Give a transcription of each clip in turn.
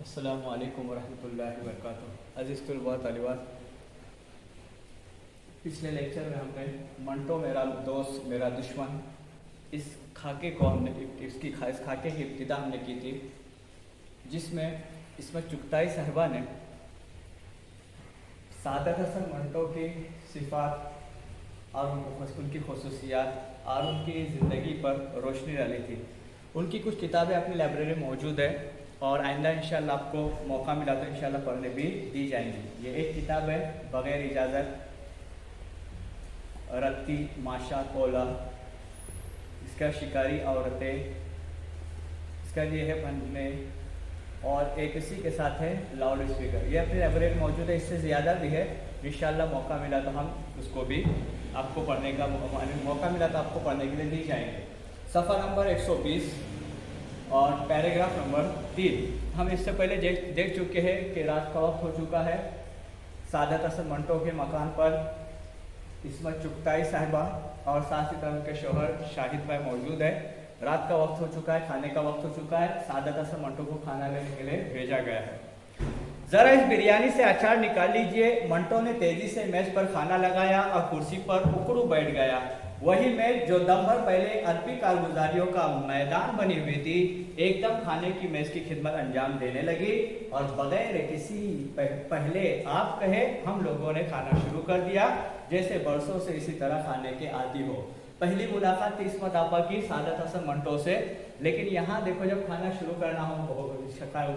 अस्सलामु अलैकुम वरहमतुल्लाहि वबरकातुहू। अज़ीज़ तलबा तालिबात, पिछले लेक्चर में हमने मंटो मेरा दोस्त मेरा दुश्मन इस खाके को हमने इस खाके की इब्तिदा हमने की थी, जिसमें इसमें चुगताई साहिबा ने सादत हसन मंटो की सिफ़ात और उनकी खसूसियात और उनकी ज़िंदगी पर रोशनी डाली थी। उनकी कुछ किताबें अपनी लाइब्रेरी में मौजूद है और आइंदा इंशाल्लाह आपको मौका मिला तो इंशाल्लाह पढ़ने भी दी जाएंगी। ये एक किताब है बग़ैर इजाज़त, रत्ती माशा कोला, इसका शिकारी औरतें, इसका ये है पन्ने, और एक इसी के साथ है लाउड स्पीकर। ये अपनी लाइब्रेरी में मौजूद है, इससे ज़्यादा भी है। इंशाल्लाह मौका मिला तो हम उसको भी आपको पढ़ने का मौका मिला तो आपको पढ़ने के लिए दी जाएंगे। सफ़ा नंबर 120 और पैराग्राफ नंबर 3 हम इससे पहले देख चुके हैं कि रात का वक्त हो चुका है। सादत हसन मंटो के मकान पर इसमत चुगताई साहिबा और साथ ही तरह उनके शोहर शाहिद भाई मौजूद है। रात का वक्त हो चुका है, खाने का वक्त हो चुका है। सादत हसन मंटो को खाना लेने के लिए भेजा गया है। ज़रा इस बिरयानी से अचार निकाल लीजिए। मंटो ने तेजी से मेज पर खाना लगाया और कुर्सी पर उकड़ू बैठ गया। वही मेज जो दम भर पहले अरबी कारगुजारियों का मैदान बनी हुई थी, एकदम खाने की मेज की खिदमत अंजाम देने लगी और बगैर किसी पहले आप कहे हम लोगों ने खाना शुरू कर दिया, जैसे बरसों से इसी तरह खाने के आदी हो। पहली मुलाकात थी इसमत आपा की सादत हसन मंटो से, लेकिन यहाँ देखो जब खाना शुरू करना हो,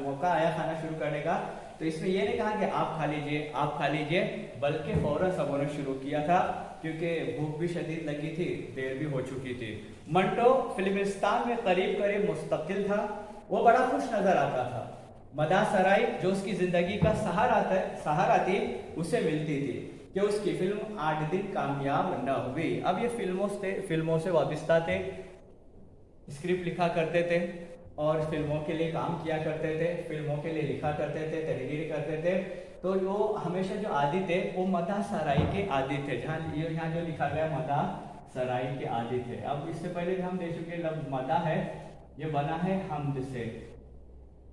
मौका आया खाना शुरू करने का, तो इसमें यह नहीं कहा कि आप खा लीजिए, बल्कि फौरन सबों ने शुरू किया था, क्योंकि भूख भी शदीद लगी थी, देर भी हो चुकी थी। मंटो फिल्मिस्तान में करीब करीब मुस्तकिल था। वो बड़ा खुश नजर आता था। मदा सराय जो उसकी जिंदगी का सहारा थी, उसे मिलती थी कि उसकी फिल्म 8 दिन कामयाब न हुई। अब ये फिल्मों से वाबस्ता थे, स्क्रिप्ट लिखा करते थे और फिल्मों के लिए काम किया करते थे, फिल्मों के लिए लिखा करते थे, तहरीर करते थे। तो वो हमेशा जो आदि थे वो मदा सराय के आदि थे। यहाँ जो लिखा गया मदा सराय के आदि थे। अब इससे पहले भी हम देख चुके लफ्ज़ मदा है, ये बना है हमद से।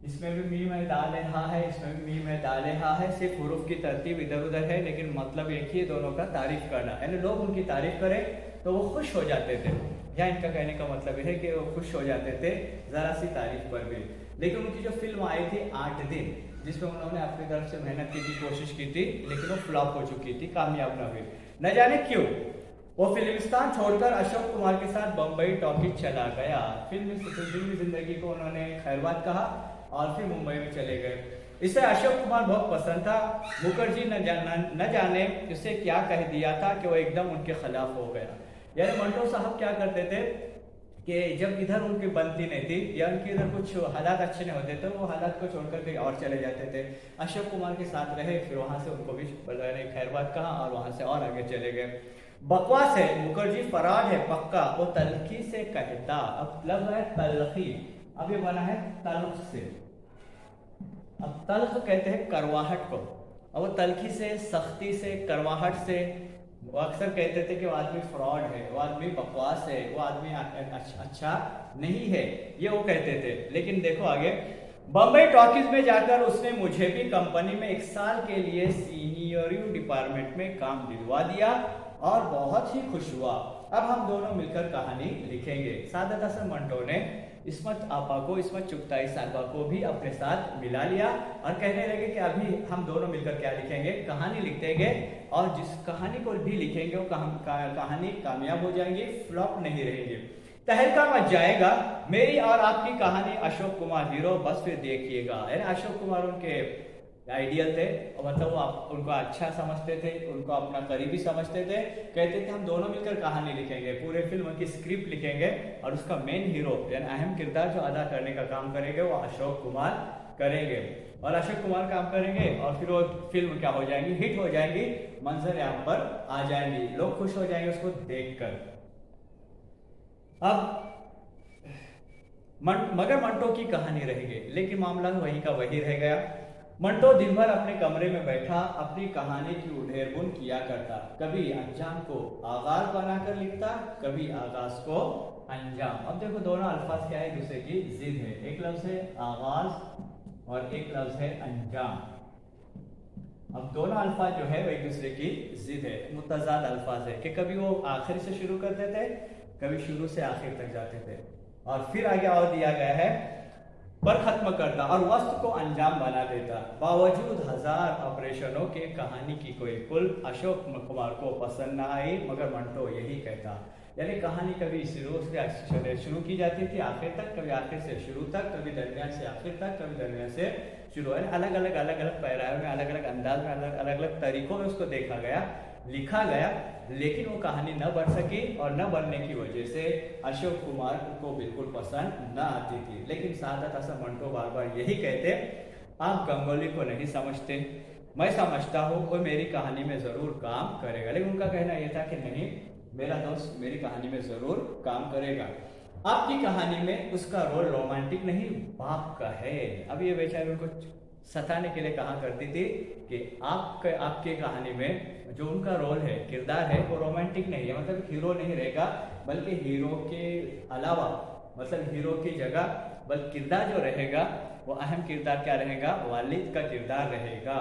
इसमें भी मीम है दाल हा है, इसमें भी मीम है दाल हा है। सिर्फ हुरूफ की तरतीब इधर उधर है, लेकिन मतलब एक ही दोनों का तारीफ करना। यानी लोग उनकी तारीफ करें तो वो खुश हो जाते थे। या इनका कहने का मतलब है कि वो खुश हो जाते थे ज़रा सी तारीफ पर भी। लेकिन उनकी जो फिल्म आई थी 8 दिन, जिसमें उन्होंने अपनी तरफ से मेहनत की थी, कोशिश की थी, लेकिन वो फ्लॉप हो चुकी थी, कामयाब न हुई। न जाने क्यों वो फिल्मिस्तान छोड़कर अशोक कुमार के साथ बम्बई टॉकीज चला गया। फिल्मी जिंदगी को उन्होंने खैरबाद कहा और फिर मुंबई में चले गए। इसे अशोक कुमार बहुत पसंद था। मुखर्जी न जाने उसे क्या कह दिया था कि वो एकदम उनके खिलाफ हो गया। यानी मंटो साहब क्या करते थे कि जब इधर उनकी बनती नहीं थी या उनके इधर कुछ हालात अच्छे नहीं होते, तो वो हालात को छोड़कर कहीं और चले जाते थे। अशोक कुमार के साथ रहे, फिर वहां से उनको भी खैरबाद कहा और वहां से और आगे चले गए। बकवास है, मुखर्जी फराड है पक्का, वो तलखी से कहता। अब लफ्ज़ है तलखी, अब ये बना है तल्ख से। अब तल्ख कहते हैं करवाहट को, अब वो तलखी से, सख्ती से, करवाहट से। वो अक्सर कहते थे कि वो आदमी फ्रॉड है, वो आदमी बकवास है, वो आदमी अच्छा नहीं है, ये वो कहते थे। लेकिन देखो आगे, बम्बई टॉकीज में जाकर उसने मुझे भी कंपनी में 1 साल के लिए सीनियर डिपार्टमेंट में काम दिलवा दिया और बहुत ही खुश हुआ। अब हम दोनों मिलकर कहानी लिखेंगे। सादत हसन मंटो ने इसमत आपा को, इसमत चुगताई साहिबा को भी अपने साथ मिला लिया और कहने लगे कि अभी हम दोनों मिलकर क्या लिखेंगे, कहानी लिख देंगे, और जिस कहानी को भी लिखेंगे वो कहानी कामयाब हो जाएंगी, फ्लॉप नहीं रहेंगे। तहलका मच जाएगा मेरी और आपकी कहानी। अशोक कुमार हीरो, बस फिर देखिएगा। यानी अशोक कुमार उनके आइडियल थे, और मतलब वो उनको अच्छा समझते थे, उनको अपना करीबी समझते थे। कहते थे हम दोनों मिलकर कहानी लिखेंगे, पूरे फिल्म की स्क्रिप्ट लिखेंगे और उसका मेन हीरो यानी अहम किरदार जो अदा करने का काम करेंगे वो अशोक कुमार करेंगे। और अशोक कुमार काम करेंगे और फिर वो फिल्म क्या हो जाएंगी, हिट हो जाएंगी, मंजर आम पर आ जाएंगी, लोग खुश हो जाएंगे उसको देखकर। अब मगर मंटो की कहानी रहेगी, लेकिन मामला वही का वही रह गया। मंटो दिन भर अपने कमरे में बैठा अपनी कहानी की उधेड़बुन किया करता। कभी अंजाम को आगाज बनाकर लिखता, कभी आगाज को अंजाम। अब देखो दोनों अल्फाज क्या है, दूसरे की जिद है। एक लफ्ज है आगाज और एक लफ्ज है अंजाम। अब दोनों अल्फाज जो है वो एक दूसरे की जिद है, मुतजाद अल्फाज है कि कभी वो आखिर से शुरू करते थे, कभी शुरू से आखिर तक जाते थे। और फिर आगे और दिया गया है पर खत्म करता और वस्तु को अंजाम बना देता। बावजूद हजार ऑपरेशनों के कहानी की कोई कुल अशोक कुमार को पसंद न आई, मगर मंटो यही कहता। यानी कहानी कभी शुरू की जाती थी आखिर तक, कभी आखिर से शुरू तक, कभी दरमियान से आखिर तक, कभी दरमियान से शुरू। है अलग अलग पैराओं में, अलग अलग अंदाज में, अलग अलग तरीकों में उसको देखा गया, लिखा गया, लेकिन वो कहानी न बन सकी और न बनने की वजह से अशोक कुमार को बिल्कुल पसंद न आती थी। लेकिन सादत हसन मंटो बार बार यही कहते, आप गंगोली को नहीं समझते, मैं समझता हूँ वो मेरी कहानी में जरूर काम करेगा। लेकिन उनका कहना यह था कि नहीं, मेरा दोस्त मेरी कहानी में जरूर काम करेगा। आपकी कहानी में उसका रोल रोमांटिक नहीं बाप का है। अब ये बेचारे उनको सताने के लिए कहा करती थी कि आपके कहानी में जो उनका रोल है, किरदार है, वो रोमांटिक नहीं है, मतलब हीरो नहीं रहेगा, बल्कि हीरो के अलावा, मतलब हीरो की जगह बल्कि किरदार जो रहेगा वो अहम किरदार क्या रहेगा, वालिद का किरदार रहेगा।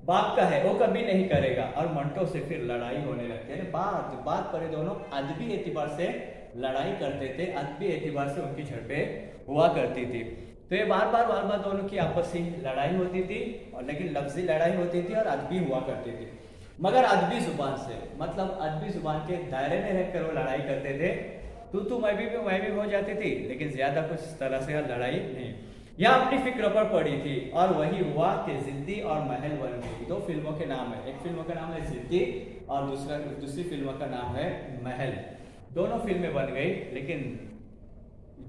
बाप का है वो कभी नहीं करेगा। और मंटो से फिर लड़ाई होने लगती है। बात पर दोनों अदबी एतबार से लड़ाई करते थे, अदबी एतबार से उनकी झड़पें हुआ करती थी। तो ये बार बार दोनों की आपसी लड़ाई होती थी, और लेकिन लफ्जी लड़ाई होती थी और अदबी हुआ करती थी, मगर अदबी जुबान से, मतलब अदबी जुबान के दायरे में रहकर वो लड़ाई करते थे। तू मैं भी हो जाती थी, लेकिन ज्यादा कुछ इस तरह से लड़ाई नहीं। यह अपनी फिक्र पर पड़ी थी और वही हुआ कि जिद्दी और महल बन गई। दो फिल्मों के नाम है, एक फिल्म का नाम है जिद्दी और दूसरी फिल्म का नाम है महल। दोनों फिल्में बन गई, लेकिन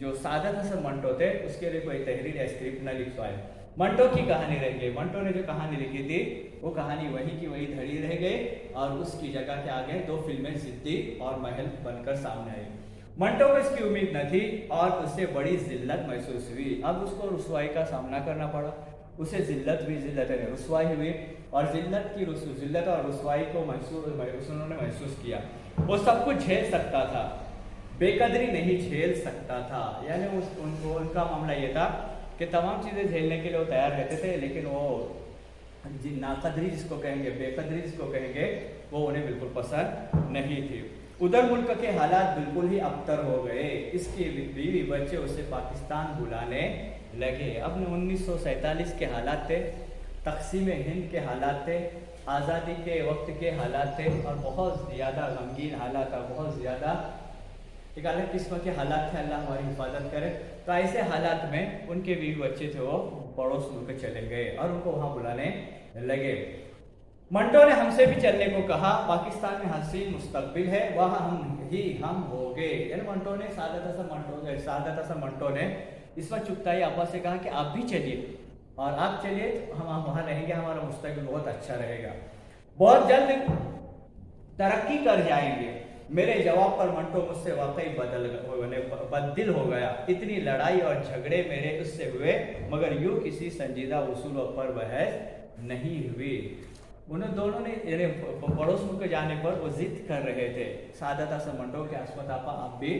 जो सादत हसन मंटो थे उसके लिए कोई तहरीर या स्क्रिप्ट न लिख पाए। मंटो की कहानी रह गई। मंटो ने जो कहानी लिखी थी वो कहानी वही की वही धड़ी रह गई और उसकी जगह के आगे दो फिल्में जिद्दी और महल बनकर सामने आई। मंटो को इसकी उम्मीद न थी और उसे बड़ी जिल्लत महसूस हुई। अब उसको रुसवाई का सामना करना पड़ा। उसे जिल्लत रुसवाई हुई और जिल्लत और रुसवाई को उन्होंने महसूस किया। वो सब कुछ झेल सकता था, बेकदरी नहीं झेल सकता था। यानी उनका मामला ये था कि तमाम चीज़ें झेलने के लिए वो तैयार रहते थे, लेकिन वो नाकदरी जिसको कहेंगे, बेकदरी जिसको कहेंगे, वो उन्हें बिल्कुल पसंद नहीं थी। उधर मुल्क के हालात बिल्कुल ही अबतर हो गए। इसके बीवी बच्चे उसे पाकिस्तान बुलाने लगे। अब 1947 के हालात थे, तकसीम हिंद के हालात थे, आज़ादी के वक्त के हालात थे और बहुत ज़्यादा गमगीन हालात और बहुत ज़्यादा एक अलग किस्म के हालात थे। अल्लाह हमारी हिफाजत करे। तो ऐसे हालात में उनके बीवी बच्चे थे वो पड़ोस मुल्क चले गए और उनको वहाँ बुलाने लगे। मंटो ने हमसे भी चलने को कहा, पाकिस्तान में हसीन मुस्तकबिल है, वह हम हो गए। यानी मंटो ने सादत हसन मंटो ने इस वक्त चुगताई आपा से कहा कि आप भी चलिए और आप चलिए तो हम वहाँ रहेंगे, हमारा मुस्तकबिल बहुत अच्छा रहेगा, बहुत जल्द तरक्की कर जाएंगे। मेरे जवाब पर मंटो मुझसे वाकई बददिल हो गया। इतनी लड़ाई और झगड़े मेरे उससे हुए, मगर यूं किसी संजीदा उसूलों पर बहस नहीं हुई। उन्हें दोनों ने पड़ोस मुल्क जाने पर वो जिद कर रहे थे। सादत हसन मंटो के अस्मत आपा आप भी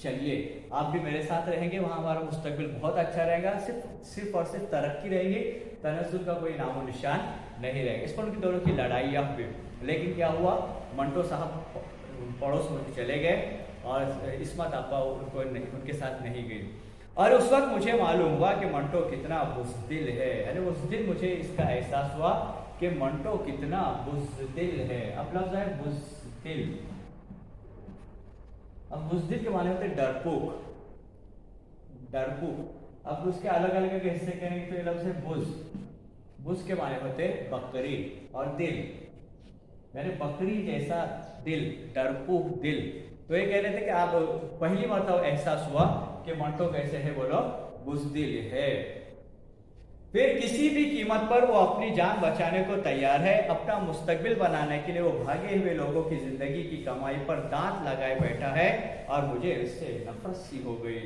चलिए, आप भी मेरे साथ रहेंगे, वहाँ हमारा मुस्तकबिल बहुत अच्छा रहेगा, सिर्फ और सिर्फ तरक्की रहेगी, तनज़्ज़ुल का कोई नामो निशान नहीं रहेगा। इस पर उनकी दोनों की लड़ाइयाँ हुई। लेकिन क्या हुआ, मंटो साहब पड़ोस मुल्क चले गए और इस्मत आपा उनके साथ नहीं गई। और उस वक्त मुझे मालूम हुआ कि मंटो कितना बुज़दिल है। यानी उस दिन मुझे इसका एहसास हुआ कि मंटो कितना बुज़दिल है। अब लफ्ज़ है बुज़दिल। अब बुज़दिल के माने होते डरपोक। अब उसके अलग अलग हिस्से कहेंगे तो ये लफ्ज़ है बुज़ के माने होते बकरी और दिल, यानी बकरी जैसा दिल, डरपोक दिल। तो ये कह रहे थे कि आप पहली मरतबा एहसास हुआ कि मंटो कैसे है, बोलो बुज़दिल है। फिर किसी भी कीमत पर वो अपनी जान बचाने को तैयार है। अपना मुस्तकबिल बनाने के लिए वो भागे हुए लोगों की जिंदगी की कमाई पर दांत लगाए बैठा है और मुझे इससे नफरत सी हो गई।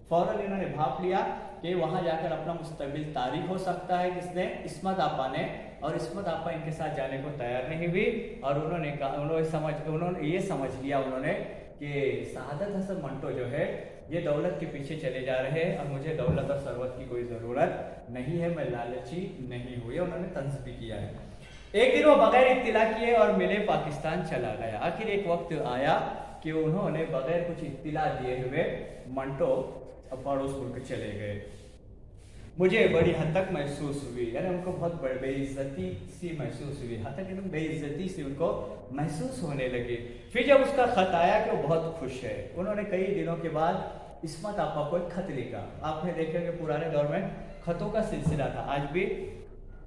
फौरन इन्होंने भाप लिया कि वहां जाकर अपना मुस्तकबिल तारीख हो सकता है। किसने? इस्मत आपा ने। और इस्मत आपा इनके साथ जाने को तैयार नहीं हुई और उन्होंने ये समझ लिया उन्होंने कि सादत हसन मंटो जो है ये दौलत के पीछे चले जा रहे हैं और मुझे दौलत और सरवत की कोई ज़रूरत नहीं है, मैं लालची नहीं हुई। उन्होंने तंज भी किया है। एक दिन वो बगैर इत्तिला किए और मिले पाकिस्तान चला गया। आखिर एक वक्त आया कि उन्होंने बगैर कुछ इत्तिला दिए हुए मंटो पड़ोस मुल्क चले गए। मुझे बड़ी हद तक महसूस हुई, यानी उनको बहुत बेइज्जती सी महसूस हुई, हद तक एकदम बेइज्जती सी उनको महसूस होने लगी। फिर जब उसका खत आया कि वो बहुत खुश है, उन्होंने कई दिनों के बाद इस्मत आपा को एक खत लिखा। आपने देखा कि पुराने दौर में खतों का सिलसिला था, आज भी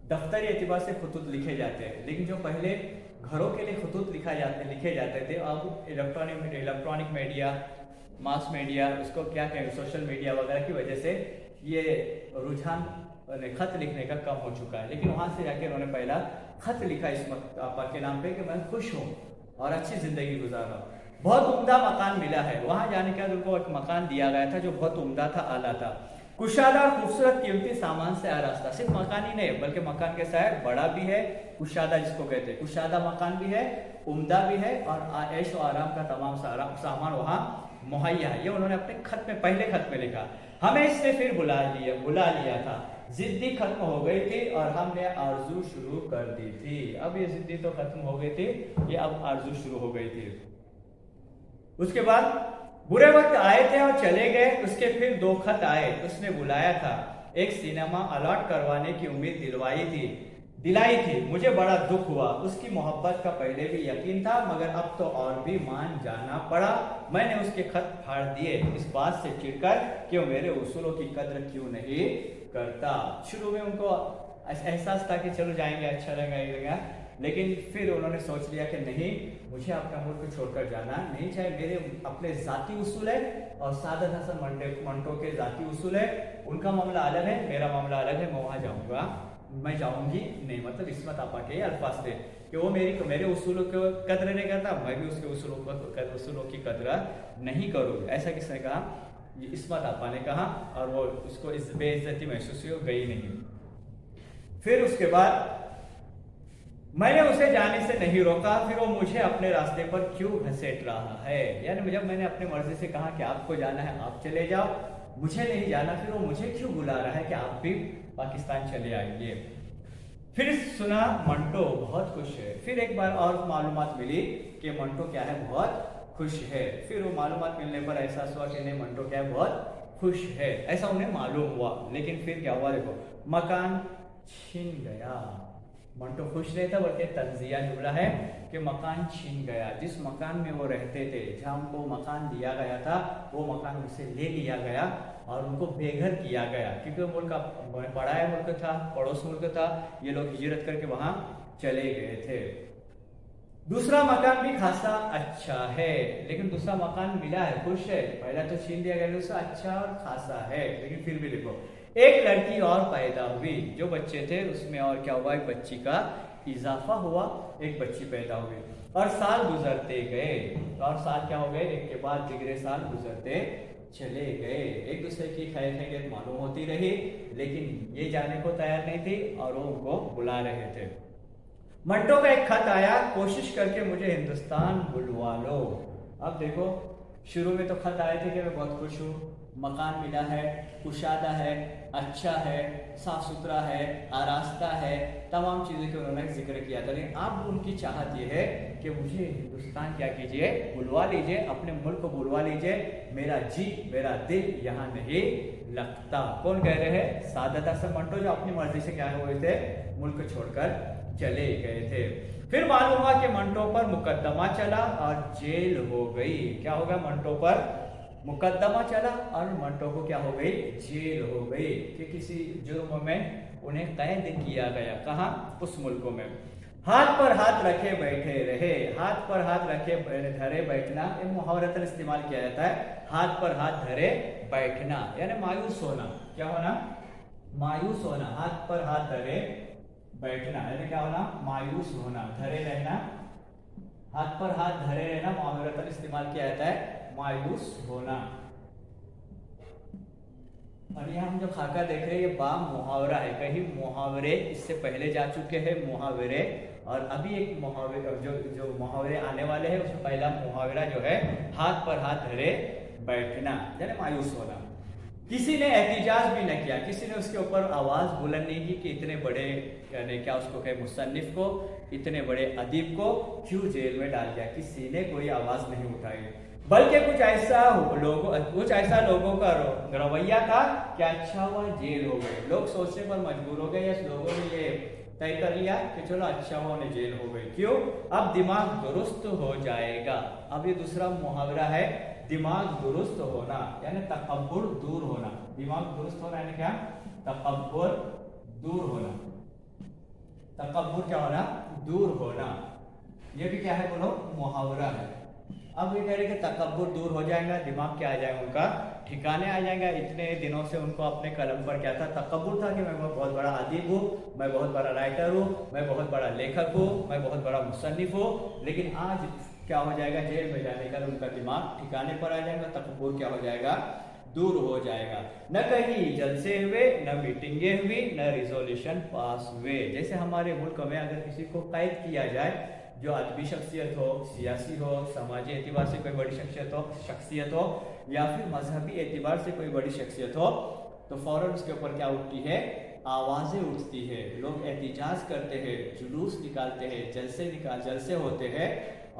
दफ्तरी एतबार से खतूत लिखे जाते हैं, लेकिन जो पहले घरों के लिए खतूत लिखे जाते थे, अब इलेक्ट्रॉनिक मीडिया, मास मीडिया, उसको क्या कहें, सोशल मीडिया वगैरह की वजह से ये रुझान खत लिखने का कम हो चुका है। लेकिन वहाँ से जाके उन्होंने पहला खत लिखा इस्मत आपा के नाम पे कि मैं खुश हूँ और अच्छी ज़िंदगी गुजार रहा हूँ। बहुत उम्दा मकान मिला है। वहाँ जाने के बाद उनको एक मकान दिया गया था जो बहुत उम्दा था, आला था, कुशादा और खूबसूरत कीमती सामान से आरास्ता। सिर्फ मकान ही नहीं बल्कि मकान के साथ बड़ा भी है, कुशादा जिसको कहते हैं, कुशादा मकान भी है, उम्दा भी है और ऐश और आराम का तमाम सामान वहाँ मुहैया है। ये उन्होंने अपने खत में, पहले खत में लिखा। हमें इसने फिर बुला लिया था, जिद्दी खत्म हो गई थी और हमने आरजू शुरू कर दी थी। अब ये जिद्दी तो खत्म हो गई थी, ये अब आरजू शुरू हो गई थी। उसके बाद बुरे वक्त आए थे और चले गए। उसके फिर 2 खत आए। उसने बुलाया था, एक सिनेमा अलॉट करवाने की उम्मीद दिलाई थी। मुझे बड़ा दुख हुआ। उसकी मोहब्बत का पहले भी यकीन था, मगर अब तो और भी मान जाना पड़ा। मैंने उसके खत फाड़ दिए, इस बात से चिढ़कर कि वो मेरे उसूलों की कद्र क्यों नहीं करता। शुरू में उनको एहसास था कि चलो जाएंगे, अच्छा लगेगा, लेकिन फिर उन्होंने सोच लिया कि नहीं, मुझे अपना मुल्क छोड़कर जाना नहीं चाहिए। मेरे अपने ज़ाती उसूल है और सादत हसन मंटो के ज़ाती उसूल है। उनका मामला अलग है, मेरा मामला अलग है। मैं वहाँ जाऊँगा, मैं जाऊँगी नहीं। मतलब इस्मत आपा के अल्फाज थे कि वो मेरे उसूलों को कद्र नहीं करता, मैं भी उसके उसूलों की कद्र नहीं करूँगी। ऐसा किसने कहा? इस्मत आपा ने कहा, और वो उसको इस बेइज्जती महसूस हो गई नहीं। फिर उसके बाद मैंने उसे जाने से नहीं रोका, फिर वो मुझे अपने रास्ते पर क्यों घसीट रहा है। यानी जब मैंने अपनी मर्जी से कहा कि आपको जाना है आप चले जाओ, मुझे नहीं जाना, फिर वो मुझे क्यों बुला रहा है कि आप भी पाकिस्तान चले आइए। फिर सुना मंटो बहुत खुश है। फिर एक बार और मालूमात मिली कि मंटो क्या है, बहुत खुश है। फिर वो मालूमात मिलने पर एहसास हुआ कि नहीं, मंटो क्या है, बहुत खुश है, ऐसा उन्हें मालूम हुआ। लेकिन फिर क्या हुआ, देखो, मकान छीन गया। मंटो खुश नहीं था, बल्कि तंजिया जुमला है कि मकान छीन गया। जिस मकान में वो रहते थे, जहाँ उनको मकान दिया गया था, वो मकान उनसे ले लिया गया और उनको बेघर किया गया, क्योंकि वो मुल्क बड़ा मुल्क था, पड़ोस मुल्क था। ये लोग हिजरत करके वहाँ चले गए थे। दूसरा मकान भी खासा अच्छा है, लेकिन दूसरा मकान मिला है, खुश है। पहला तो छीन दिया गया, दूसरा अच्छा और खासा है। लेकिन फिर भी देखो, एक लड़की और पैदा हुई। जो बच्चे थे उसमें और क्या हुआ, एक बच्ची का इजाफा हुआ, एक बच्ची पैदा हुई। और साल गुजरते गए, और साल क्या हो गए, एक के बाद दिगरे साल गुजरते चले गए। एक दूसरे की खैर खैरियत मालूम होती रही, लेकिन ये जाने को तैयार नहीं थी और वो उनको बुला रहे थे। मंटो का एक खत आया, कोशिश करके मुझे हिंदुस्तान बुलवा लो। अब देखो, शुरू में तो खत आए थे कि मैं बहुत खुश हूँ, मकान मिला है, कुशादा है, अच्छा है, साफ सुथरा है, आरास्ता है, तमाम चीज़ों के उन्होंने जिक्र किया था। लेकिन अब उनकी चाहत ये है कि मुझे हिंदुस्तान क्या कीजिए, बुलवा लीजिए, अपने मुल्क को बुलवा लीजिए। मेरा जी, मेरा दिल यहाँ नहीं लगता। कौन कह रहे हैं? सादत हसन मंटो, जो अपनी मर्जी से क्या हुए थे, मुल्क छोड़कर चले गए थे। फिर मालूम हुआ कि मंटो पर मुकदमा चला और जेल हो गई। क्या होगा, मंटो पर मुकदमा चला और मंटो को क्या हो गई, जेल हो गई, कि किसी जुर्म में उन्हें कैद किया गया। कहाँ? उस मुल्क में। हाथ पर हाथ रखे बैठे रहे। हाथ पर हाथ रखे धरे बैठना, ये मुहावरतन इस्तेमाल किया जाता है। हाथ पर हाथ धरे बैठना यानी मायूस होना। क्या होना? मायूस होना। हाथ पर हाथ धरे बैठना यानी क्या होना? मायूस होना। धरे रहना, हाथ पर हाथ धरे रहना मुहावरतन इस्तेमाल किया जाता है, मायूस होना। और यहाँ हम जो खाका देख रहे हैं, ये बा मुहावरा है। कहीं मुहावरे इससे पहले जा चुके हैं मुहावरे, और अभी एक मुहावरे जो मुहावरे आने वाले हैं, उसमें पहला मुहावरा जो है हाथ पर हाथ धरे बैठना यानी मायूस होना। किसी ने एहतिजाज भी न किया, किसी ने उसके ऊपर आवाज बुलंद नहीं की कि इतने बड़े यानी क्या उसको कहे मुसन्निफ को, इतने बड़े अदीब को क्यों जेल में डाल दिया, किसी ने कोई आवाज नहीं उठाई। बल्कि कुछ ऐसा लोगों का रवैया था कि अच्छा हुआ जेल हो गए, लोग सोचने पर मजबूर हो गए, या लोगों ने ये तय कर लिया कि चलो अच्छा हुआ उन्हें जेल हो गई। क्यों? अब दिमाग दुरुस्त हो जाएगा। अब ये दूसरा मुहावरा है, दिमाग दुरुस्त होना यानी तकब्बुर दूर होना। दिमाग दुरुस्त होना यानी क्या? तकब्बुर दूर होना। तकब्बुर क्या होना? दूर होना। ये भी क्या है बोलो? मुहावरा है। अब ये कह रहे कि तकब्बुर दूर हो जाएगा, दिमाग क्या आ जाएगा उनका? ठिकाने आ जाएगा। इतने दिनों से उनको अपने कलम पर क्या था? तकब्बुर था कि मैं बहुत बड़ा अदीब हूँ, मैं बहुत बड़ा राइटर हूँ, मैं बहुत बड़ा लेखक हूँ, मैं बहुत बड़ा मुसन्निफ हूँ। लेकिन आज क्या हो जाएगा? जेल में जाने का उनका दिमाग ठिकाने पर आ जाएगा, तकब्बुर क्या हो जाएगा? दूर हो जाएगा। न कहीं जलसे हुए, न मीटिंगें हुई, न रिजोल्यूशन पास हुए। जैसे हमारे मुल्क में अगर किसी को कैद किया जाए, जो अदबी शख्सियत हो, सियासी हो, समाजी एतबार से कोई बड़ी शख्सियत हो या फिर मजहबी एतबार से कोई बड़ी शख्सियत हो, तो फौरन उसके ऊपर क्या उठती है? आवाज़ें उठती है, लोग एहतिजाज करते हैं, जुलूस निकालते हैं, जलसे होते हैं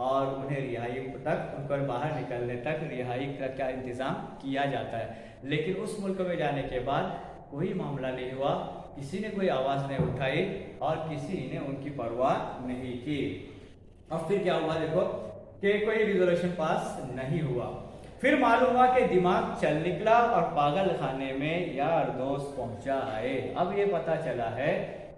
और उन्हें रिहाई तक, उनको बाहर निकलने तक रिहाई का क्या इंतज़ाम किया जाता है। लेकिन उस मुल्क में जाने के बाद कोई मामला नहीं हुआ, किसी ने कोई आवाज़ नहीं उठाई और किसी ने उनकी परवाह नहीं की। अब फिर क्या हुआ देखो कि कोई रिजोल्यूशन पास नहीं हुआ। फिर मालूम हुआ कि दिमाग चल निकला और पागल खाने में यार दोस्त पहुंचा आए। अब ये पता चला है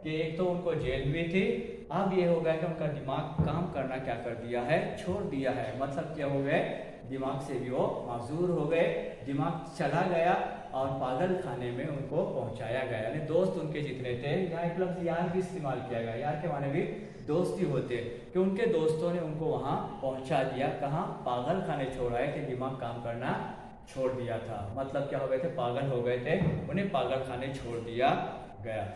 कि एक तो उनको जेल भी थी, अब ये हो गया कि उनका दिमाग काम करना क्या कर दिया है? छोड़ दिया है। मतलब क्या हो गए? दिमाग से भी वो माजूर हो गए, दिमाग चला गया और पागल खाने में उनको पहुंचाया गया। यानी दोस्त उनके जितने थे, यहाँ एक लफ्ज़ यार भी इस्तेमाल किया गया, यार के माने भी दोस्त ही होते, कि उनके दोस्तों ने उनको वहाँ पहुंचा दिया। कहाँ? पागल खाने छोड़ा है कि दिमाग काम करना छोड़ दिया था। मतलब क्या हो गए थे? पागल हो गए थे, उन्हें पागल खाने छोड़ दिया गया।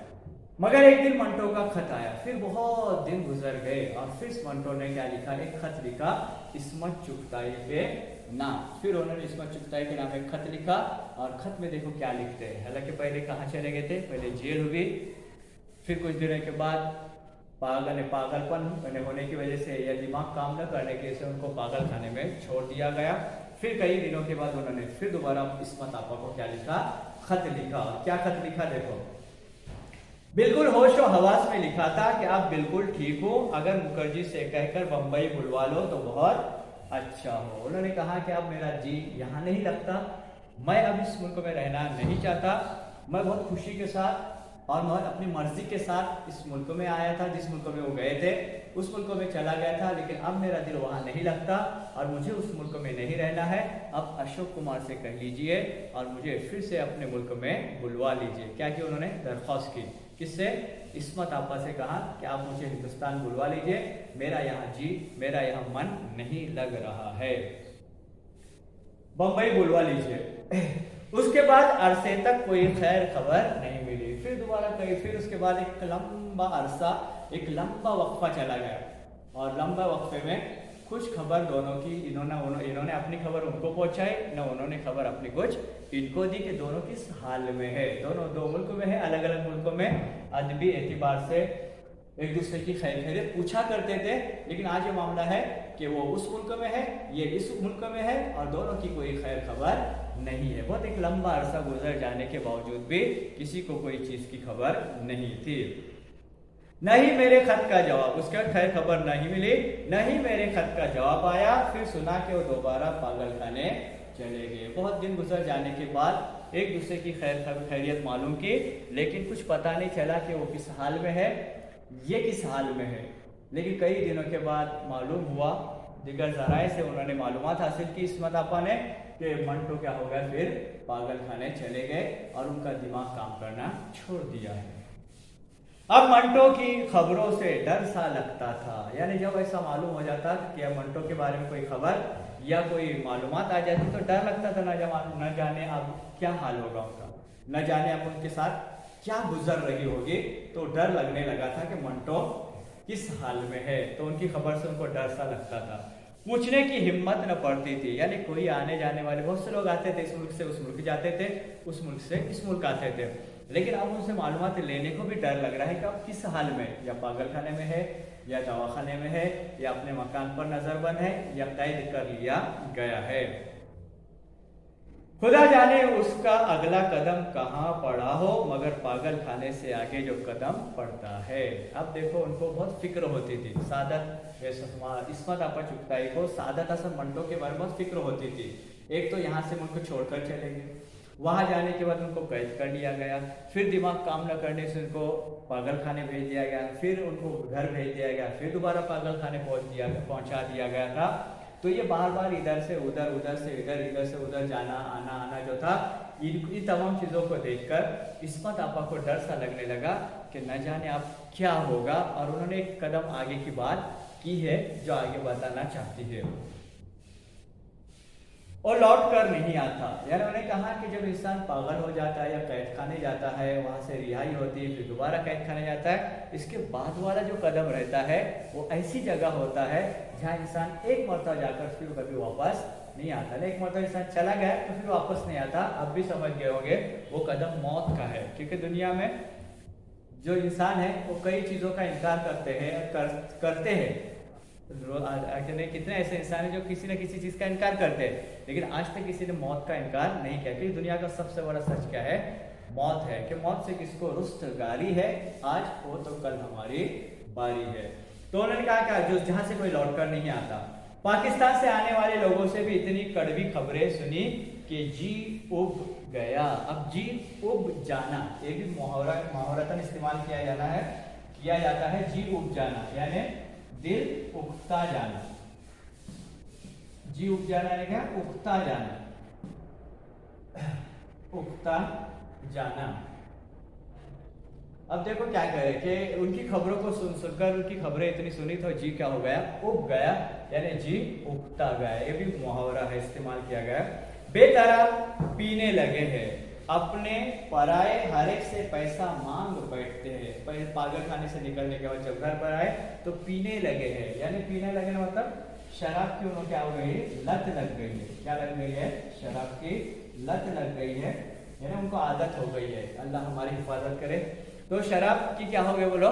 मगर एक दिन मंटो का खत आया। फिर बहुत दिन गुजर गए और फिर मंटो ने क्या लिखा? एक खत लिखा इस्मत चुगताई के नाम। फिर उन्होंने इस्मत चुगताई के नाम एक खत लिखा और खत में देखो क्या लिखते हैं। हालांकि पहले कहाँ चले गए थे? पहले जेल हुई, फिर कुछ दिनों के बाद पागलपन होने की वजह से या दिमाग काम न करने की वजह से उनको पागल खाने में छोड़ दिया गया। फिर कई दिनों के बाद उन्होंने फिर दोबारा इस्मत आपा को क्या लिखा? खत लिखा। क्या खत लिखा देखो? बिल्कुल होश और हवास में लिखा था कि आप बिल्कुल ठीक हो, अगर मुखर्जी से कहकर बंबई बुलवा लो तो बहुत अच्छा हो। उन्होंने कहा कि अब मेरा जी यहाँ नहीं लगता, मैं अब इस मुल्क में रहना नहीं चाहता, मैं बहुत खुशी के साथ और मैं अपनी मर्जी के साथ इस मुल्क में आया था, जिस मुल्क में वो गए थे उस मुल्क में चला गया था, लेकिन अब मेरा दिल वहाँ नहीं लगता और मुझे उस मुल्क में नहीं रहना है। अब अशोक कुमार से कह लीजिए और मुझे फिर से अपने मुल्क में बुलवा लीजिए। क्या कि उन्होंने दरख्वास्त की, किससे? इस्मत आपा से कहा कि आप मुझे हिंदुस्तान बुलवा लीजिए, मेरा यहाँ मन नहीं लग रहा है, बम्बई बुलवा लीजिए। उसके बाद अरसे तक कोई खैर खबर नहीं मिली। फिर दोबारा कही, फिर उसके बाद एक लंबा वक्फा चला गया और लंबा वक्फे में कुछ खबर दोनों की इन्होंने अपनी खबर उनको पहुंचाई, न उन्होंने खबर अपनी कुछ इनको दी कि दोनों किस हाल में है। दोनों दो मुल्क में है, अलग अलग मुल्कों में अदबी एतबार से एक दूसरे की खैर खैरियत पूछा करते थे। लेकिन आज ये मामला है कि वो उस मुल्क में है, ये इस मुल्क में है और दोनों की कोई खैर खबर नहीं है। बहुत एक लंबा अरसा गुजर जाने के बावजूद भी किसी को कोई चीज की खबर नहीं थी। नहीं मेरे खत का जवाब, उसका खैर खबर नहीं मिली, नहीं मेरे खत का जवाब आया। फिर सुना कि वो दोबारा पागल खाने चले गए। बहुत दिन गुजर जाने के बाद एक दूसरे की खैरियत मालूम की, लेकिन कुछ पता नहीं चला कि वो किस हाल में है, ये किस हाल में है। लेकिन कई दिनों के बाद मालूम हुआ, दिगर जराए से उन्होंने मालूमात हासिल की इस्मत आपा ने, कि मंटो क्या हो गया? फिर पागल खाने चले गए और उनका दिमाग काम करना छोड़ दिया है। अब मंटो की खबरों से डर सा लगता था। यानी जब ऐसा मालूम हो जाता कि मंटो के बारे में कोई खबर या कोई मालूमात आ जाती तो डर लगता था, न जाने अब क्या हाल होगा उनका, न जाने अब उनके साथ क्या गुजर रही होगी। तो डर लगने लगा था कि मंटो किस हाल में है, तो उनकी खबर से उनको डर सा लगता था। पूछने की हिम्मत न पड़ती थी। यानी कोई आने जाने वाले बहुत से लोग आते थे, इस मुल्क से उस मुल्क जाते थे, उस मुल्क से इस मुल्क आते थे, लेकिन अब उनसे मालूमात लेने को भी डर लग रहा है कि अब किस हाल में, या पागल खाने में है, या दवाखाने में है, या अपने मकान पर नजरबंद है, या कैद कर लिया गया है। खुदा जाने उसका अगला कदम कहाँ पड़ा हो, मगर पागल खाने से आगे जो कदम पड़ता है। अब देखो, उनको बहुत फिक्र होती थी। सादत इस्मत आपा चुगताई को सादत असम मंडों के बारे में बहुत फिक्र होती थी। एक तो यहाँ से मुल्क छोड़कर चले गए, वहां जाने के बाद उनको कैद कर लिया गया, फिर दिमाग काम न करने से उनको पागल खाने भेज दिया गया, फिर उनको घर भेज दिया गया, फिर दोबारा पागल खाने पहुंचा दिया गया था। तो ये बार बार इधर से उधर, उधर से इधर, इधर से उधर जाना आना जो था, इन तमाम चीज़ों को देखकर इस्मत आपा को डर सा लगने लगा कि न जाने अब क्या होगा। और उन्होंने एक कदम आगे की बात की है जो आगे बताना चाहती है। और लौट कर नहीं आता। यानी उन्होंने कहा कि जब इंसान पागल हो जाता है या कैद खाने जाता है, वहां से रिहाई होती है, फिर दोबारा कैद खाने जाता है, इसके बाद वाला जो कदम रहता है वो ऐसी जगह होता है जहाँ इंसान एक मरतबा जाकर फिर कभी वापस नहीं आता। एक मरतबा इंसान चला गया तो फिर वापस नहीं आता। अब भी समझ गए होंगे वो कदम मौत का है, क्योंकि दुनिया में जो इंसान है वो कई चीज़ों का इनकार करते हैं। कितने ऐसे इंसान हैं जो किसी न किसी चीज़ का इनकार करते हैं, लेकिन आज तक किसी ने मौत का इनकार नहीं किया। क्योंकि दुनिया का सबसे बड़ा सच क्या है? मौत है। कि मौत से किसको रुस्तगारी है, आज हो तो कल हमारी बारी है। तो उन्होंने कहा क्या, जो जहां से कोई लौट कर नहीं आता। पाकिस्तान से आने वाले लोगों से भी इतनी कड़वी खबरें सुनी कि जी उब गया। अब जी उब जाना, ये भी मुहावरतन इस्तेमाल किया जाता है। जी उब जाना यानी दिल उगता जाना। जी उग जाना यानी क्या? उगता जाना, उगता जाना। अब देखो क्या करे कि उनकी खबरों को सुनकर उनकी खबरें इतनी सुनी तो जी क्या हो गया? उग गया, यानी जी उगता गया। ये भी मुहावरा है, इस्तेमाल किया गया। बेतरफ पीने लगे हैं, अपने पराए हर एक से पैसा मांग बैठते हैं। पागल खाने से निकलने के बाद जब घर पर आए तो पीने लगे हैं। यानी पीने लगे मतलब शराब की उन्हें क्या हो गई? लत लग गई है। क्या लग गई है? शराब की लत लग गई है, यानी उनको आदत हो गई है। अल्लाह हमारी हिफाजत करे। तो शराब की क्या हो गई? बोलो,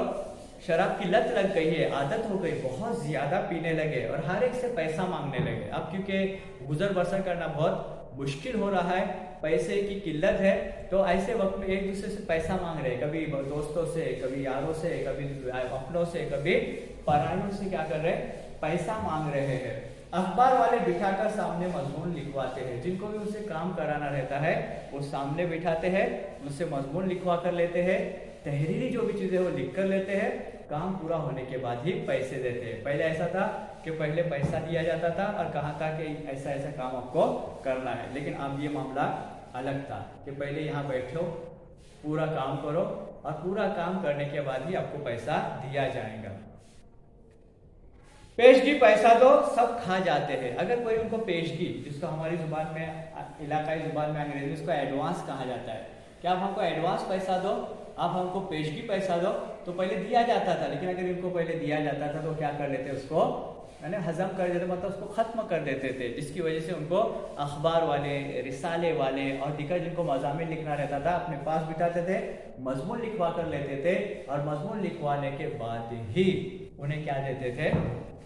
शराब की लत लग गई है, आदत हो गई, बहुत ज्यादा पीने लगे और हर एक से पैसा मांगने लगे। अब क्योंकि गुजर बसर करना बहुत मुश्किल हो रहा है, पैसे की किल्लत है, तो ऐसे वक्त में एक दूसरे से पैसा मांग रहे हैं। कभी दोस्तों से, कभी यारों से, कभी अपनों से, कभी परायों से क्या कर रहे हैं? पैसा मांग रहे हैं। अखबार वाले बिठाकर सामने मजमून लिखवाते हैं। जिनको भी उनसे काम कराना रहता है वो सामने बिठाते हैं, उनसे मजमून लिखवा कर लेते हैं। तहरीरी जो भी चीजें वो लिख कर लेते हैं, काम पूरा होने के बाद ही पैसे देते हैं। पहले ऐसा था कि पहले पैसा दिया जाता था और कहा था कि ऐसा ऐसा काम आपको करना है, लेकिन अब ये मामला अलग था कि पहले यहाँ बैठो, पूरा काम करो और पूरा काम करने के बाद ही आपको पैसा दिया जाएगा। पेशगी पैसा दो, सब खा जाते हैं। अगर कोई उनको पेशगी, जिसको हमारी जुबान में, इलाकाई जुबान में अंग्रेजी में इसको एडवांस कहा जाता है, क्या आप हमको एडवांस पैसा दो, आप हमको पेशगी पैसा दो, तो पहले दिया जाता था। लेकिन अगर इनको पहले दिया जाता था तो क्या कर लेते? उसको यानी हजम कर देते, मतलब उसको खत्म कर देते थे, जिसकी वजह से उनको अखबार वाले, रिसाले वाले और दिक्कत जिनको मज़ामिन लिखना रहता था अपने पास बिठाते थे, मजमून लिखवा कर लेते थे और मजमून लिखवाने के बाद ही उन्हें क्या देते थे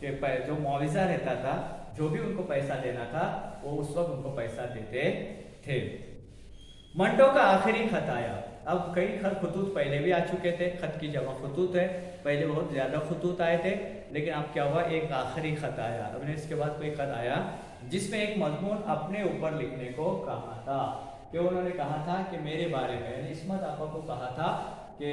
कि जो मुआवजा रहता था, जो भी उनको पैसा देना था वो उस वक्त उनको पैसा देते थे। मंटो का आखिरी खत आया। अब कई खतूत पहले भी आ चुके थे, खत की जमा खतूत है, पहले बहुत ज़्यादा खतूत आए थे, लेकिन अब क्या हुआ? एक आखिरी खत आया। अब इसके बाद कोई खत आया जिसमें एक मजमून अपने ऊपर लिखने को कहा था। कि उन्होंने कहा था कि मेरे बारे में, इस्मत आपा को कहा था कि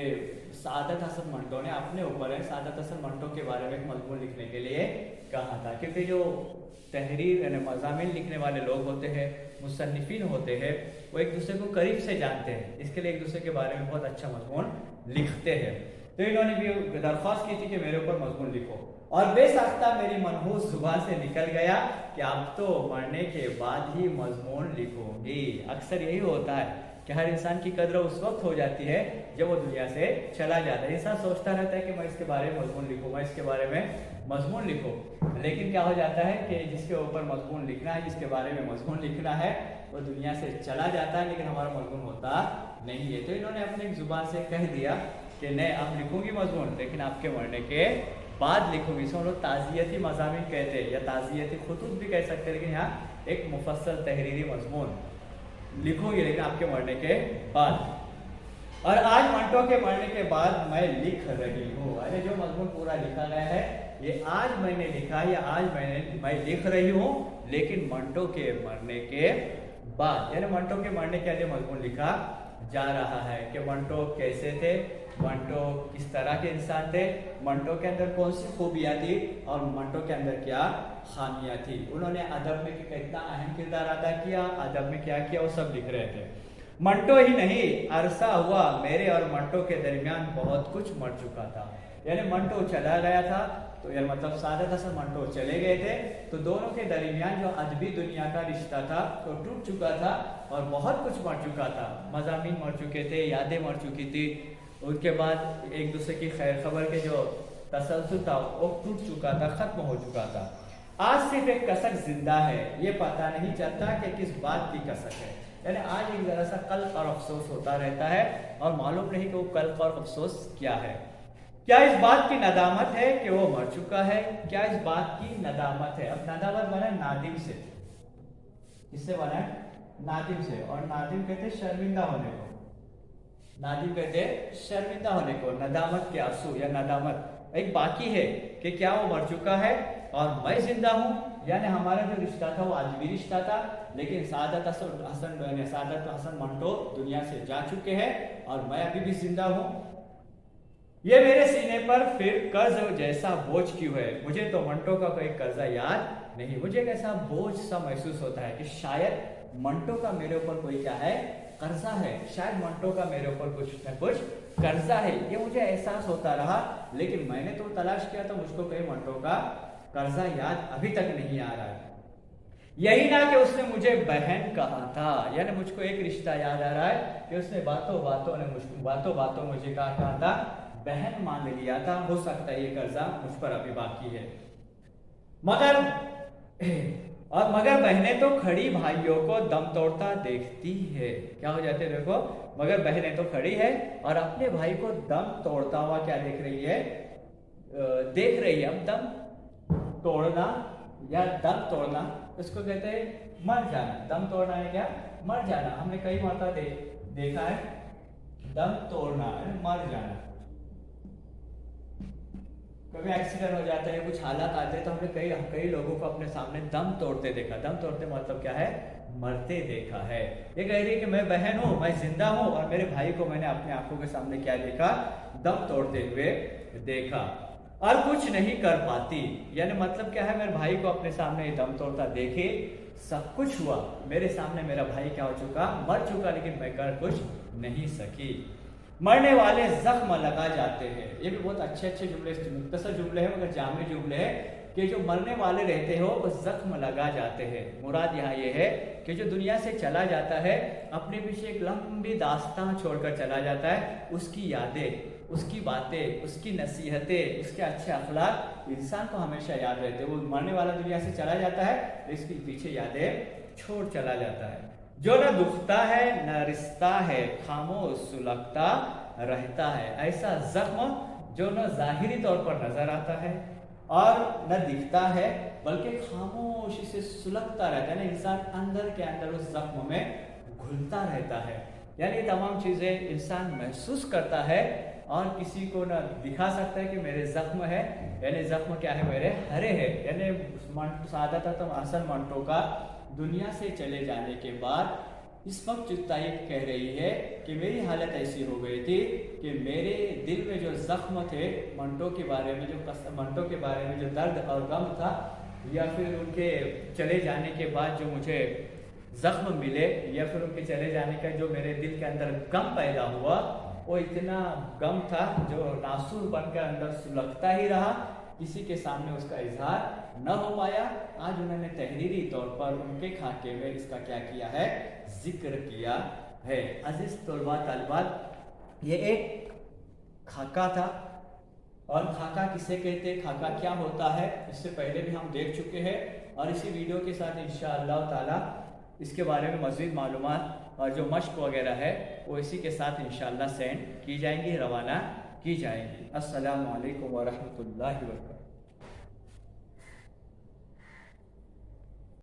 सादत हसन मंटो ने अपने ऊपर है, सादत हसन मंटो के बारे में एक मजमून लिखने के लिए कहा था। क्योंकि जो तहरीर यानी मज़ामिन लिखने वाले लोग होते हैं, मुसन्निफिन होते हैं, वो एक दूसरे को करीब से जानते हैं, इसके लिए एक दूसरे के बारे में बहुत अच्छा मजमून लिखते हैं। तो इन्होंने भी दरख्वास्त की थी कि मेरे ऊपर मजमून लिखो, और बेसाख्ता मेरी मनहूस जुबान से निकल गया कि अब तो मरने के बाद ही मजमून लिखूंगी। अक्सर यही होता है कि हर इंसान की कद्र उस वक्त हो जाती है जब वो दुनिया से चला जाता है। इंसान सोचता रहता है कि मैं इसके बारे में मजमून लिखूँ, मैं इसके बारे में मजमून लिखूँ, लेकिन क्या हो जाता है कि जिसके ऊपर मजमून लिखना है, जिसके बारे में मजमून लिखना है, वो दुनिया से चला जाता है, लेकिन हमारा मजमून होता नहीं है। तो इन्होंने अपनी जुबान से कह दिया कि नहीं, आप लिखूंगी मजमून, लेकिन आपके मरने के बाद लिखूंगी। इसको हम लोग ताज़ियती मज़ामीन कहते हैं या ताज़ियती खुतूत भी कह सकते हैं, लेकिन यहाँ एक मुफस्सल तहरीरी मजमून लिखूंगी, लेकिन आपके मरने के बाद। और आज मंटो के मरने के बाद मैं लिख रही हूँ, अरे जो मजमून पूरा लिखा गया है ये आज मैंने लिखा है या आज मैं लिख रही हूँ, लेकिन मंटो के मरने के बाद, यानी मंटो के मरने के लिए मजमून लिखा जा रहा है कि मंटो कैसे थे, मंटो किस तरह के इंसान थे, मंटो के अंदर कौन सी खूबियाँ थी और मंटो के अंदर क्या खामियाँ थी, उन्होंने अदब में कितना अहम किरदार अदा किया, अदब में क्या किया, वो सब लिख रहे थे। मंटो ही नहीं, अरसा हुआ मेरे और मंटो के दरमियान बहुत कुछ मर चुका था। यानी मंटो चला गया था, तो यार मतलब सादत हसन मंटो चले गए थे, तो दोनों के दरमियान जो अदबी दुनिया का रिश्ता था तो टूट चुका था और बहुत कुछ मर चुका था। मज़ामीन मर चुके थे, यादें मर चुकी थी, उसके बाद एक दूसरे की खैर खबर के जो तसलसल था वो टूट चुका था, खत्म हो चुका था। आज सिर्फ एक कसक जिंदा है, ये पता नहीं चलता कि किस बात की कसक है। यानी आज एक जरा सा कल्प और अफसोस होता रहता है और मालूम नहीं कि वो कल्प और अफसोस क्या है। क्या इस बात की नदामत है कि वो मर चुका है, क्या इस बात की नदामत है। अब नदामत बना नादिम से, किससे बना है, नादिम से, और नादिम कहते शर्मिंदा होने को, नादिम कहते शर्मिंदा होने को, नदामत के आंसू या नदामत एक बाकी है कि क्या वो मर चुका है और मैं जिंदा हूँ। यानी हमारा जो रिश्ता था वो अदबी रिश्ता था, लेकिन सादत हसन मंटो दुनिया से जा चुके हैं और मैं अभी भी जिंदा हूँ। ये मेरे सीने पर फिर कर्ज जैसा बोझ क्यों है, मुझे तो मंटो का कोई कर्जा याद नहीं, मुझे कैसा बोझ सा महसूस होता है कि शायद मंटो का मेरे ऊपर कोई क्या है, कर्जा है, शायद मंटो का मेरे ऊपर कुछ न कुछ कर्जा है, ये मुझे एहसास होता रहा। लेकिन मैंने तो तलाश किया तो मुझको कोई मंटो का कर्जा याद अभी तक नहीं आ रहा है। यही ना कि उसने मुझे बहन कहा था, यानी मुझको एक रिश्ता याद आ रहा है कि उसने बातों बातों मुझे कहा था, बहन मान लिया था। हो सकता है ये कर्जा मुझ पर अभी बाकी है। मगर बहनें तो खड़ी भाइयों को दम तोड़ता देखती है। क्या हो जाते देखो, मगर बहनें तो खड़ी है और अपने भाई को दम तोड़ता हुआ क्या देख रही है, देख रही है। अब दम तोड़ना या दम तोड़ना उसको कहते हैं मर जाना। दम तोड़ना है क्या, मर जाना। हमने कई मरतबा देखा है दम तोड़ना मर जाना। कभी एक्सीडेंट हो जाता है, कुछ हालात आते हैं तो हमने कई लोगों को अपने सामने दम तोड़ते देखा। दम तोड़ते मतलब क्या है, मरते देखा है। ये कह रही है कि मैं बहन हूँ, मैं जिंदा हूँ और मेरे भाई को मैंने अपने आंखों के सामने क्या देखा, दम तोड़ते हुए देखा और कुछ नहीं कर पाती। यानी मतलब क्या है, मेरे भाई को अपने सामने दम तोड़ता देखे, सब कुछ हुआ मेरे सामने, मेरा भाई क्या हो चुका, मर चुका, लेकिन मैं कर कुछ नहीं सकी। मरने वाले जख्म लगा जाते हैं। ये भी बहुत अच्छे जुमले, मुख्तसर जुमले हैं मगर जामे जुमले हैं कि जो मरने वाले रहते हो वो जख्म लगा जाते हैं। मुराद यहाँ ये है कि जो दुनिया से चला जाता है अपने पीछे एक लंबी दास्तान छोड़कर चला जाता है, उसकी यादें, उसकी बातें, उसकी नसीहतें, उसके अच्छे अखलाक इंसान को हमेशा याद रहते हैं। वो मरने वाला दुनिया से चला जाता है तो इसके पीछे यादें छोड़ चला जाता है। जो न दुखता है न रिश्ता है, खामोश सुलगता रहता है। ऐसा जख्म जो न जाहिरी तौर पर नजर आता है और न दिखता है, बल्कि खामोशी से सुलगता रहता है। इंसान अंदर के अंदर उस जख्म में घुलता रहता है। यानी तमाम चीजें इंसान महसूस करता है और किसी को न दिखा सकता है कि मेरे जख्म है, यानी जख्म क्या है, मेरे हरे है। यानी सादत हसन मंटो का दुनिया से चले जाने के बाद इस वक्त चित्ताई कह रही है कि मेरी हालत ऐसी हो गई थी कि मेरे दिल में जो जख्म थे मंटो के बारे में, मंटो के बारे में जो दर्द और गम था, या फिर उनके चले जाने के बाद जो मुझे जख्म मिले, या फिर उनके चले जाने का जो मेरे दिल के अंदर गम पैदा हुआ, वो इतना गम था जो नासूर बनकर अंदर सुलगता ही रहा, किसी के सामने उसका इजहार न हो पाया। आज उन्होंने तहरीरी तौर पर उनके खाके में इसका क्या किया है, जिक्र किया है। अजीज तलबा तालिबात, ये एक खाका था, और खाका किसे कहते हैं, खाका क्या होता है, इससे पहले भी हम देख चुके हैं, और इसी वीडियो के साथ इंशाअल्लाह ताला इसके बारे में मज़ीद मालूमात और जो मश्क वगैरह है वो इसी के साथ इंशाअल्लाह सेंड की जाएंगी, रवाना की जाएंगी। अस्सलामु अलैकुम व रहमतुल्लाहि व बरकातहू।